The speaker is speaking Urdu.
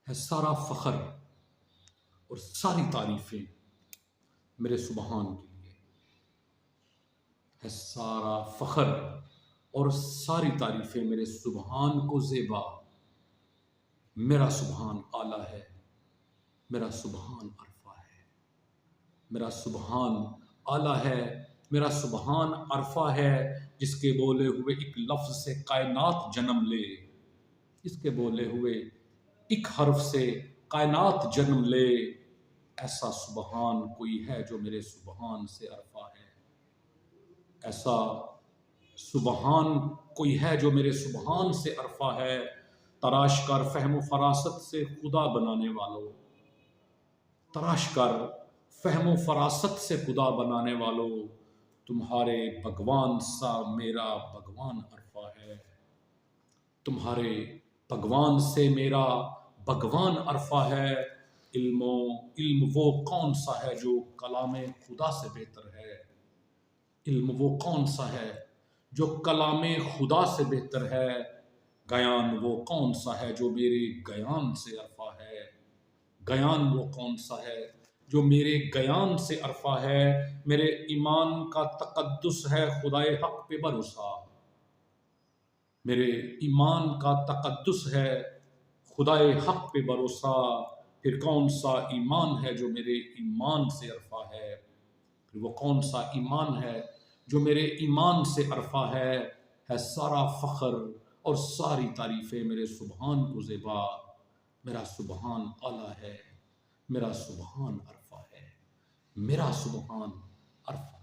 ہے سارا فخر اور ساری تعریفیں میرے سبحان کے لیے، ہے سارا فخر اور ساری تعریفیں میرے سبحان کو زیبا۔ میرا سبحان اعلیٰ ہے، میرا سبحان عرفہ ہے، میرا سبحان اعلیٰ ہے، میرا سبحان عرفہ ہے، جس کے بولے ہوئے ایک لفظ سے کائنات جنم لے، جس کے بولے ہوئے ایک حرف سے کائنات جنم لے۔ ایسا سبحان کوئی ہے جو میرے سبحان سے عرفہ ہے، ایسا سبحان کوئی ہے جو میرے سبحان سے عرفہ ہے۔ تراش کر فہم و فراست سے خدا بنانے والوں، تراش کر فہم و فراست سے خدا بنانے والوں، تمہارے بھگوان سا میرا بھگوان عرفہ ہے، تمہارے بھگوان سے میرا بھگوان عرفہ ہے۔ علم وہ کون سا ہے جو کلام خدا سے بہتر ہے، علم وہ کون سا ہے جو کلام خدا سے بہتر ہے، گیان وہ کون سا ہے جو میرے گیان سے عرفہ ہے، گیان وہ کون سا ہے جو میرے گیان سے عرفہ ہے۔ میرے ایمان کا تقدس ہے خدائے حق پہ بھروسہ، میرے ایمان کا تقدس ہے خدائے حق پہ بھروسہ، پھر کون سا ایمان ہے جو میرے ایمان سے عرفہ ہے، پھر وہ کون سا ایمان ہے جو میرے ایمان سے عرفہ ہے سارا فخر اور ساری تعریفیں میرے سبحان کو زیبا۔ میرا سبحان اعلیٰ ہے، میرا سبحان عرفہ ہے، میرا سبحان عرفہ